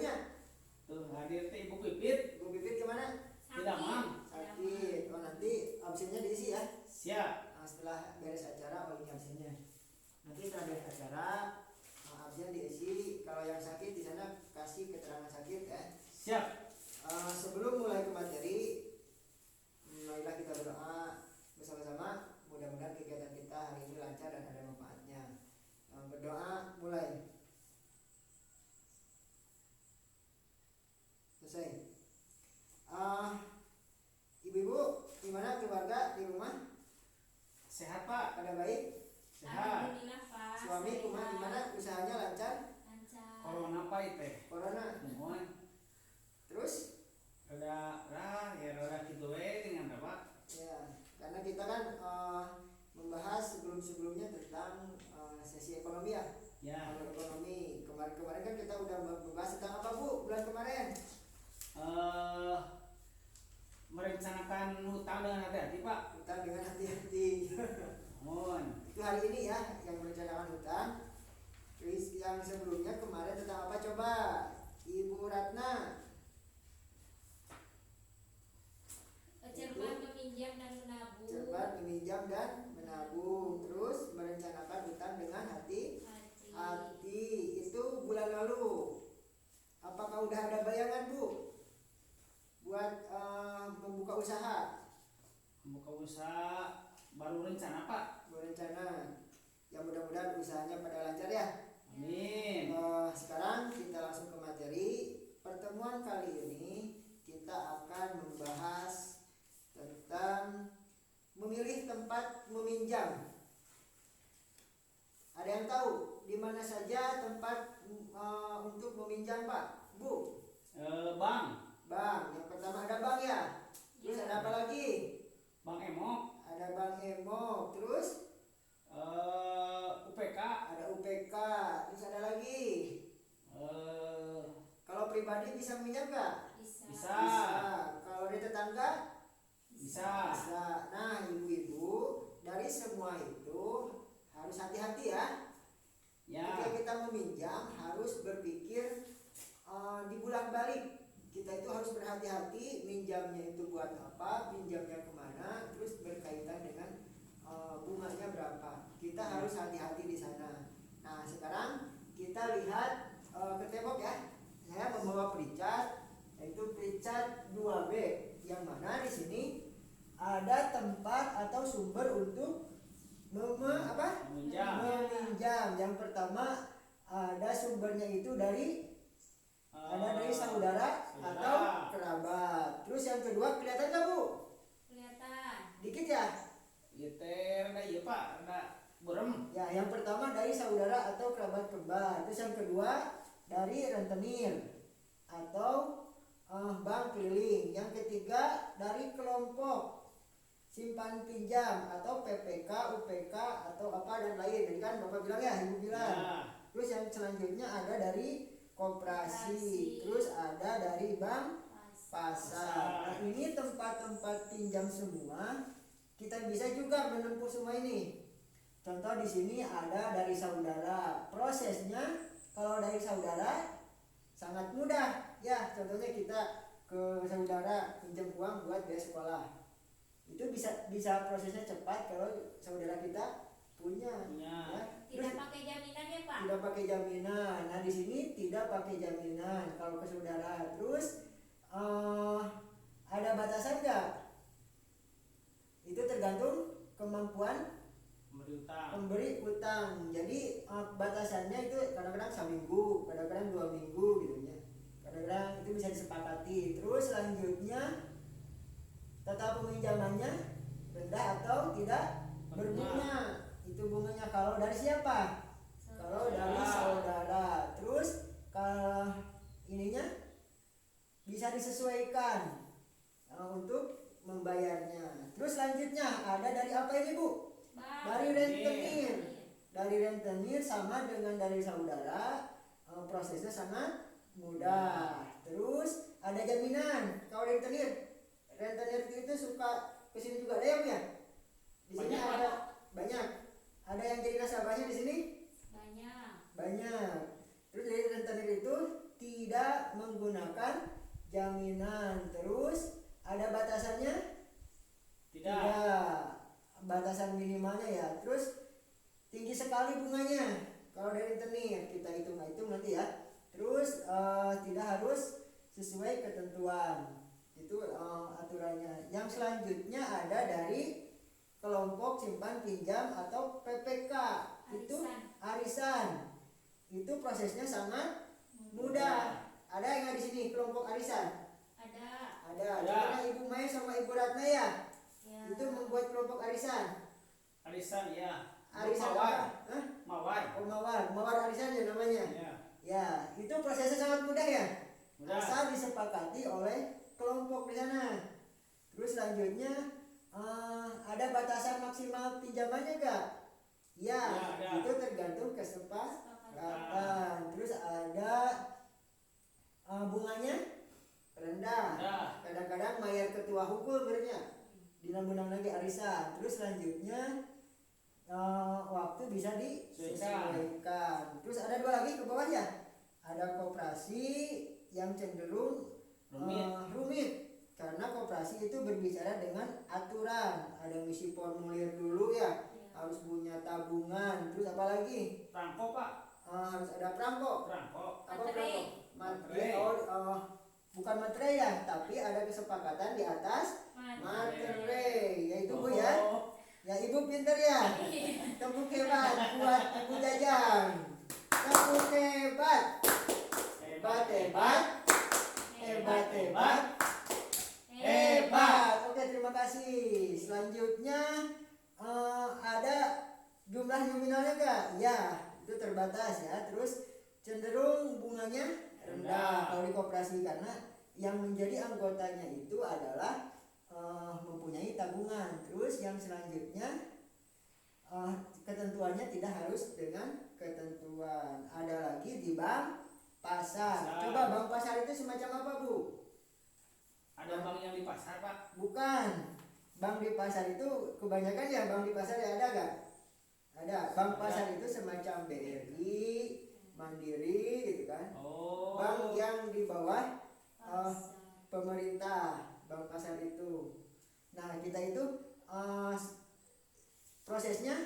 hadirnya? Tuh hadir teh Ibu Pipit. Ibu Pipit kemana? Tidak, Mam. Sakit. Oh, nanti absennya diisi ya. Siap. Nah, setelah beres acara, ini absennya. Nanti setelah beres acara, absen diisi. Kalau yang sakit di sana kasih keterangan sakit ya. Siap. Sebelum mulai ke materi, marilah kita berdoa bersama-sama. Mudah-mudahan kegiatan kita hari ini lancar dan ada manfaatnya. Berdoa mulai. Selesai. Ibu-ibu, gimana keluarga di rumah? Sehat, Pak? Pada baik? Sehat. Alhamdulillah, Pak. Suami rumah gimana? Usahanya lancar? Lancar. Corona Pak teh. Corona. Mohon. Terus? Rada gitu dengan Bapak. Ya, karena kita kan membahas sebelum-sebelumnya tentang sesi ekonomi ya. Ya. Kalau ekonomi kemarin kan kita udah membahas tentang apa Bu bulan kemarin? Merencanakan hutang dengan hati-hati, Pak. Hutang dengan hati-hati. Mohon. Itu hari ini ya yang merencanakan hutang. Terus yang sebelumnya kemarin tentang apa coba? Ibu Ratna. Cermat meminjam dan menabung. Cermat meminjam dan menabung. Terus merencanakan hutang dengan hati. Itu bulan lalu. Apakah udah ada bayangan Bu buat membuka usaha? Membuka usaha baru rencana, Pak. Berencana. Ya mudah-mudahan usahanya pada lancar ya. Amin. Sekarang kita langsung ke materi. Pertemuan kali ini kita akan membahas tentang memilih tempat meminjam. Ada yang tahu di mana saja tempat untuk meminjam, Pak? Bu? Bang. Bank. Yang pertama ada bank ya. Terus ada apa lagi? Bang Emok. Ada Bank Emok. Terus UPK. ada UPK. Terus ada lagi. Kalau pribadi bisa meminjam nggak? Bisa. Kalau dari tetangga? Bisa. Nah, ibu-ibu, dari semua itu harus hati-hati ya. Ya. Ketika kita meminjam harus berpikir dibolak balik. Kita itu harus berhati-hati minjamnya itu buat apa, pinjamnya kemana, terus berkaitan dengan bunganya berapa. Kita harus hati-hati di sana. Nah, sekarang kita lihat ke tembok ya. Saya membawa pelicat, yaitu pelicat 2B, yang mana di sini ada tempat atau sumber untuk Meminjam. meminjam. Yang pertama ada sumbernya itu dari saudara atau kerabat. Terus yang kedua kelihatan nggak Bu? Kelihatan. Dikit ya? Iya Pak, rada burem. Ya, yang pertama dari saudara atau kerabat kembar. Terus yang kedua dari rentenir atau bank keliling. Yang ketiga dari kelompok simpan pinjam atau PPK, UPK atau apa dan lain. Jadi kan Bapak bilang ya, Ibu bilang. Ya. Terus yang selanjutnya ada dari koperasi. Terus ada dari bank pasar. Nah, ini tempat-tempat pinjam semua. Kita bisa juga menempuh semua ini. Contoh di sini ada dari saudara. Prosesnya kalau dari saudara sangat mudah. Ya, contohnya kita ke saudara pinjam uang buat biaya sekolah. Itu bisa prosesnya cepat kalau saudara kita punya. Ya. Tidak pakai jaminan ya Pak? Tidak pakai jaminan. Nah, di sini tidak pakai jaminan kalau ke saudara. Terus ada batasan nggak? Itu tergantung kemampuan pemberi utang. Jadi batasannya itu kadang-kadang seminggu, kadang-kadang 2 minggu gitu ya. Kadang-kadang itu bisa disepakati. Terus selanjutnya total peminjamannya rendah atau tidak berbunga. Itu bunganya kalau dari siapa? Kalau dari saudara. Terus kalau ininya bisa disesuaikan untuk membayarnya. Terus selanjutnya ada dari apa ini Bu? Dari rentenir. Dari rentenir sama dengan dari saudara, prosesnya sangat mudah. Terus ada jaminan. Kalau rentenir itu suka kesini juga ada ya? Di sini ada banyak. Ada yang jadi nasabahnya di sini? Banyak. Terus dari rentenir itu tidak menggunakan jaminan. Terus ada batasannya? Tidak. Batasan minimalnya ya. Terus tinggi sekali bunganya. Kalau dari internet kita hitung nanti ya. Terus tidak harus sesuai ketentuan. Itu aturannya. Yang selanjutnya ada dari kelompok simpan pinjam atau PPK. Itu arisan. Itu prosesnya sangat mudah. Ada yang ada di sini kelompok arisan? Ada. Ada. Karena Ibu Maya sama Ibu Ratna ya. Ya. Itu membuat kelompok arisan. Arisan ya. Arisan Mawar. apa? Hah? Mawar. Oh, mawar arisan ya namanya. Ya. Ya, itu prosesnya sangat mudah ya. Mudah. Asal disepakati oleh kelompok di sana. Terus selanjutnya ada batasan maksimal pinjamannya enggak? Ya, Ya, ada. itu tergantung kesepakatan. Terus ada bunganya rendah. Rendah. Kadang-kadang mayar ketua hukum bernya. Dinambung lagi arisan. Terus selanjutnya waktu bisa disesuaikan. Terus ada dua lagi ke bawah ya. Ada koperasi yang cenderung rumit karena koperasi itu berbicara dengan aturan. Ada misi formulir dulu ya. Harus punya tabungan. Terus apa lagi? Perangko Pak. Harus ada perangko. Perangko. Apa Materai. perangko? Materai. Bukan materai ya, tapi ada kesepakatan di atas materai. Ya itu Bu ya. Oh. Ya Ibu pinter ya. Tepuk hebat buat Ibu Jajang. Tepuk hebat. Hebat hebat. Hebat hebat. Hebat. Oke, terima kasih. Selanjutnya ada jumlah nominalnya enggak? Ya, itu terbatas ya. Terus cenderung bunganya rendah kalau di koperasi karena yang menjadi anggotanya itu adalah mempunyai tabungan. Terus yang selanjutnya ketentuannya tidak harus dengan ketentuan. Ada lagi di bank pasar. Coba bank pasar itu semacam apa Bu? Ada bank yang di pasar Pak. Bukan. Bank di pasar itu kebanyakan ya bank di pasar ya ada gak? Ada. Bank pasar itu semacam BRI, Mandiri gitu kan. Oh. Bank yang di bawah pemerintah, bank pasar itu. Nah kita itu prosesnya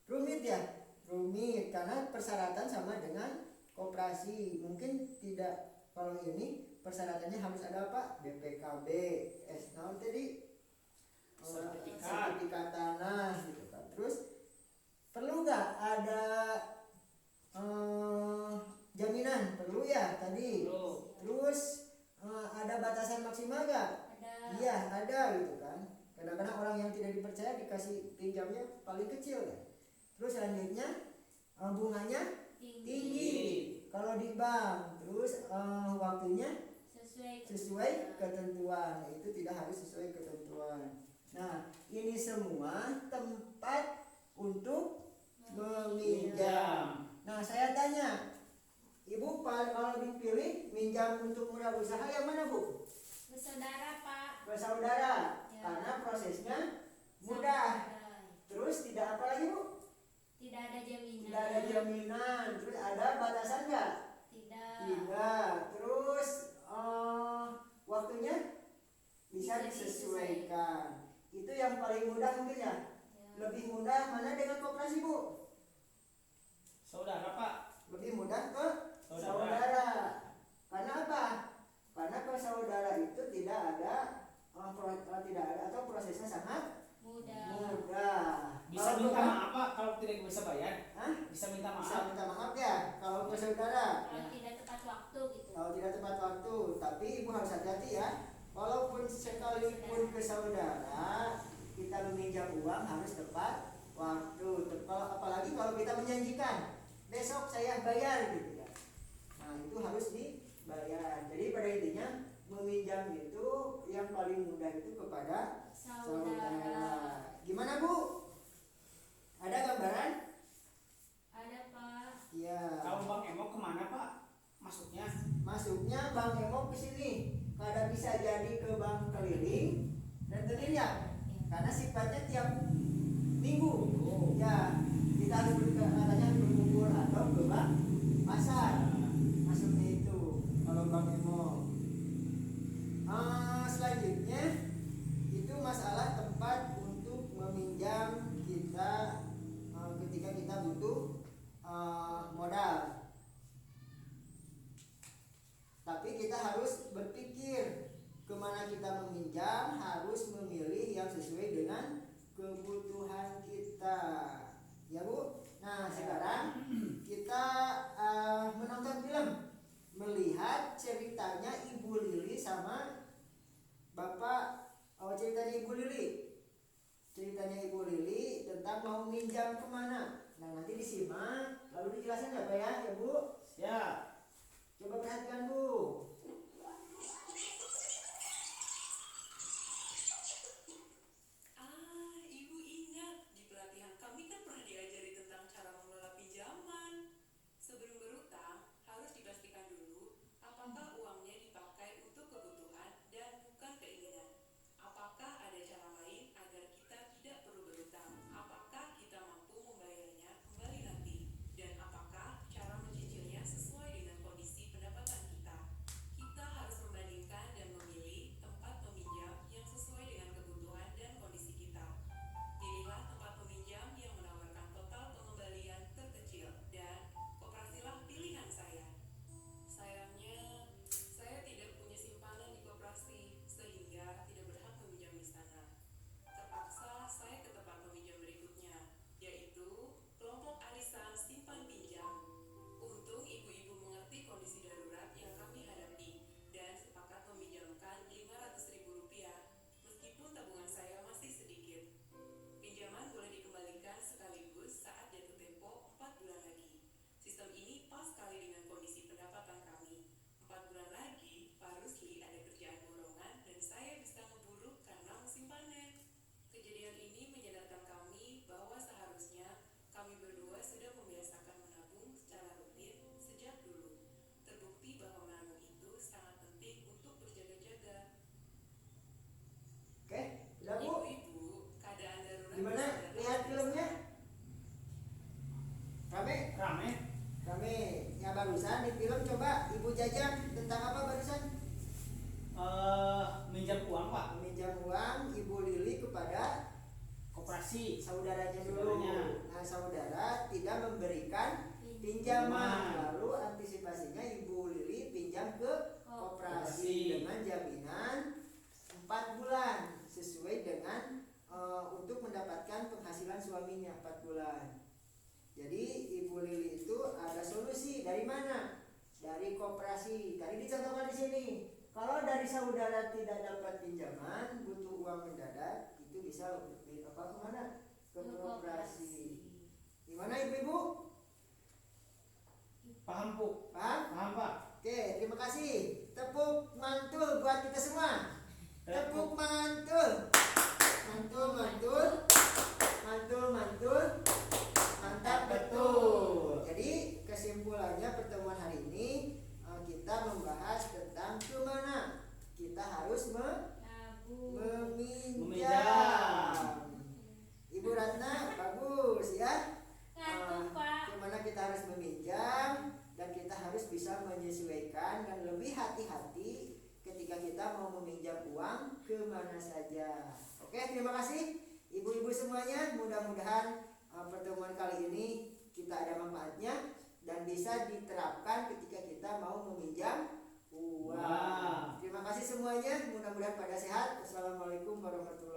rumit ya, rumit karena persyaratan sama dengan koperasi. Mungkin tidak, kalau ini persyaratannya harus ada apa? BPKB, tadi sertifikat tanah gitu kan. Terus perlu nggak ada jaminan? Perlu ya tadi. Perlu. Terus ada batasan maksimal nggak? Ada. Iya ada gitu kan. Kadang-kadang orang yang tidak dipercaya dikasih pinjamnya paling kecil ya. Terus selanjutnya bunganya tinggi kalau di bank. Terus waktunya sesuai ketentuan. Itu tidak harus sesuai ketentuan. Nah ini semua tempat untuk meminjam. Nah saya tanya, Ibu kalau dipilih minjam untuk modal usaha yang mana Bu? Bersaudara Pak. Bersaudara. Ya. Karena prosesnya mudah. Terus tidak apa lagi Bu? Tidak ada jaminan. Tidak ada jaminan. Terus ada batasan nggak? Tidak. Tidak. Terus waktunya bisa Bisa disesuaikan. Itu yang paling mudah mungkin ya. Ya. Lebih mudah mana dengan koperasi Bu? Saudara Pak. Lebih mudah ke Saudara. saudara. Karena apa? Karena ke saudara itu tidak ada atau prosesnya sangat mudah. Bisa Kalau minta ke- maaf Pak kalau tidak bisa bayar. Hah? Bisa minta Bisa maaf. minta maaf ya kalau ke saudara. Kalau tidak tepat waktu gitu. Kalau tidak tepat waktu, tapi Ibu harus hati-hati ya. Walaupun sekalipun ke saudara, kita meminjam uang harus tepat waktu. Apalagi kalau kita menjanjikan besok saya bayar gitu ya. Nah itu harus dibayar. Jadi pada intinya meminjam itu yang paling mudah itu kepada saudara. Gimana Bu? Ada gambaran? Ada Pak. Iya. Kalau Bang Emo kemana Pak? Masuknya? Masuknya Bang Emo ke sini. Kada bisa jadi ke bank keliling dan ya. Ya. Karena sifatnya tiap minggu. Ya, kita harus katanya berkumpul atau ke bank pasar. Masuknya itu. meminjam harus memilih yang sesuai dengan kebutuhan kita. Ya Bu. Nah sekarang kita menonton film, melihat ceritanya Ibu Lili sama Bapak. Ceritanya Ibu Lili tentang mau minjam kemana. Nah nanti disimak lalu dijelasin ya Pak ya Bu. Siap. Coba perhatikan Bu. Ibu ingat di pelatihan kami kan pernah diajari tentang cara mengelola pinjaman. Sebelum berutang, harus dipastikan dulu apakah uangnya dipakai untuk kebutuhan dan bukan keinginan. Apakah ada cara lain agar kita tidak perlu berutang? Apakah kita mampu membayarnya kembali nanti? Dan apakah cara mencicilnya sesuai dengan kondisi pendapatan kita? Kita harus membandingkan dan memilih tempat peminjam yang sesuai dengan kebutuhan dan kondisi kita. Pilihlah tempat peminjam yang menawarkan total pengembalian terkecil dan koperasilah pilihan saya. Sayangnya, saya tidak punya simpanan di koperasi sehingga tidak berhak meminjam di sana. Terpaksa saya ke tempat peminjam berikutnya, yaitu kelompok arisan simpan pinjam. Untung ibu-ibu mengerti kondisi darurat yang kami hadapi dan sepakat meminjamkan Rp500.000 meskipun tabungan saya masih sedikit. Pinjaman boleh dikembalikan sekaligus saat jatuh tempo 4 bulan lagi. Sistem ini pas sekali dengan kondisi pendapatan kami. 4 bulan lagi, Pak Rusli ada kerjaan borongan dan saya bisa ngeburu karena musim panen. Kejadian ini menyadarkan kami bahwa seharusnya kami berdua sudah membiasakan menabung secara rutin sejak dulu. Terbukti bahwa menabung itu sangat penting untuk berjaga-jaga. Oke, udah Bu. Ibu-ibu, keadaan darurat Gimana bisa lihat datang filmnya? Rame? Rame. Rame. Ya barusan di film coba Ibu jajak tentang apa barusan? Minjam uang Pak. Meminjam uang Ibu Lili kepada Koperasi. saudaranya dulu. Saudaranya. Nah saudara tidak memberikan pinjaman. Pinjaman. Lalu antisipasinya Ibu Lili pinjam ke koperasi Koperasi. dengan jaminan 4 bulan sesuai dengan untuk mendapatkan penghasilan suaminya 4 bulan. Jadi Ibu Lili itu ada solusi dari mana? Dari koperasi. Tadi dicontohkan di sini. Kalau dari saudara tidak dapat pinjaman, butuh uang mendadak, itu bisa kemana? Ke koperasi. Gimana ibu-ibu? Paham Bu? Paham? Paham Pak. Oke, terima kasih. Tepuk mantul buat kita semua. Tepuk mantul. Mantul. Mantap betul. Jadi kesimpulannya pertemuan hari ini kita membahas tentang kemana kita harus Nabung. meminjam. Ibu Ratna bagus ya. Ngantuk Pak. Kemana kita harus meminjam dan kita harus bisa menyesuaikan dan lebih hati-hati ketika kita mau meminjam uang kemana saja. Oke, terima kasih ibu-ibu semuanya. Mudah-mudahan pertemuan kali ini kita ada manfaatnya dan bisa diterapkan ketika kita mau meminjam uang. Wah. Terima kasih semuanya. Mudah-mudahan pada sehat. Wassalamualaikum warahmatullahi wabarakatuh.